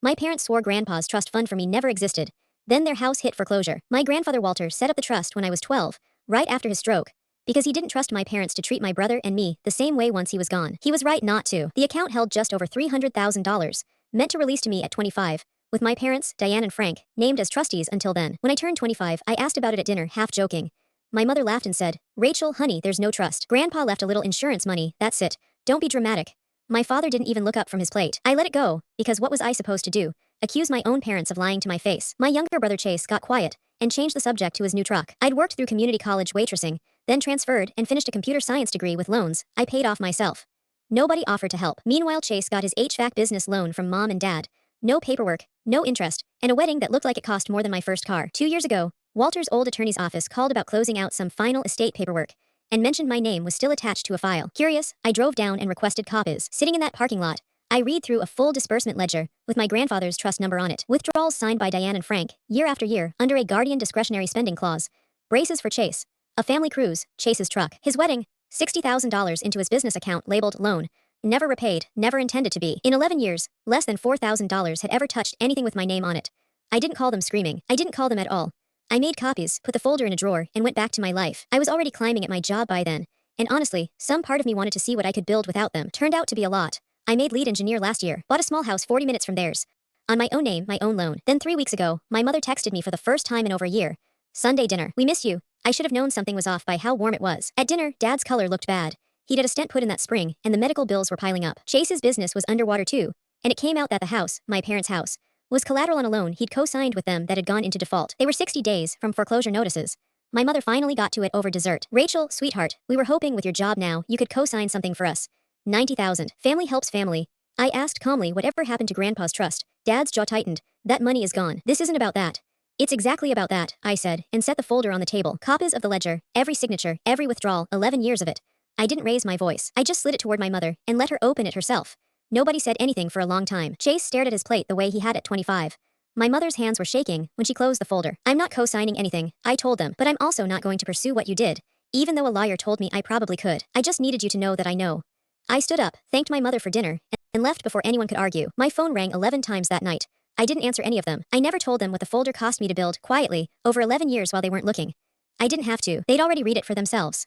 My parents swore Grandpa's trust fund for me never existed. Then their house hit foreclosure. My grandfather Walter set up the trust when I was 12, right after his stroke, because he didn't trust my parents to treat my brother and me the same way once he was gone. He was right not to. The account held just over $300,000, meant to release to me at 25, with my parents, Diane and Frank, named as trustees until then. When I turned 25, I asked about it at dinner, half joking. My mother laughed and said, "Rachel, honey, there's no trust. Grandpa left a little insurance money, that's it. Don't be dramatic." My father didn't even look up from his plate. I let it go, because what was I supposed to do? Accuse my own parents of lying to my face. My younger brother Chase got quiet and changed the subject to his new truck. I'd worked through community college waitressing, then transferred and finished a computer science degree with loans I paid off myself. Nobody offered to help. Meanwhile, Chase got his HVAC business loan from mom and dad. No paperwork, no interest, and a wedding that looked like it cost more than my first car. 2 years ago, Walter's old attorney's office called about closing out some final estate paperwork and mentioned my name was still attached to a file. Curious, I drove down and requested copies. Sitting in that parking lot, I read through a full disbursement ledger with my grandfather's trust number on it. Withdrawals signed by Diane and Frank, year after year, under a guardian discretionary spending clause. Braces for Chase. A family cruise, Chase's truck. His wedding, $60,000 into his business account labeled loan. Never repaid, never intended to be. In 11 years, less than $4,000 had ever touched anything with my name on it. I didn't call them screaming. I didn't call them at all. I made copies, put the folder in a drawer, and went back to my life. I was already climbing at my job by then, and honestly, some part of me wanted to see what I could build without them. Turned out to be a lot. I made lead engineer last year, bought a small house 40 minutes from theirs. On my own name, my own loan. Then 3 weeks ago, my mother texted me for the first time in over a year. "Sunday dinner. We miss you." I should have known something was off by how warm it was. At dinner, Dad's color looked bad. He'd had a stent put in that spring, and the medical bills were piling up. Chase's business was underwater too, and it came out that the house, my parents' house, was collateral on a loan he'd co-signed with them that had gone into default. They were 60 days from foreclosure notices. My mother finally got to it over dessert. "Rachel, sweetheart, we were hoping with your job now you could co-sign something for us. 90,000. Family helps family." I asked calmly whatever happened to Grandpa's trust. Dad's jaw tightened. "That money is gone." "This isn't about that." "It's exactly about that," I said, and set the folder on the table. Copies of the ledger, every signature, every withdrawal, 11 years of it. I didn't raise my voice. I just slid it toward my mother and let her open it herself. Nobody said anything for a long time. Chase stared at his plate the way he had at 25. My mother's hands were shaking when she closed the folder. "I'm not co-signing anything," I told them, "but I'm also not going to pursue what you did, even though a lawyer told me I probably could. I just needed you to know that I know." I stood up, thanked my mother for dinner, and left before anyone could argue. My phone rang 11 times that night. I didn't answer any of them. I never told them what the folder cost me to build, quietly, over 11 years while they weren't looking. I didn't have to. They'd already read it for themselves.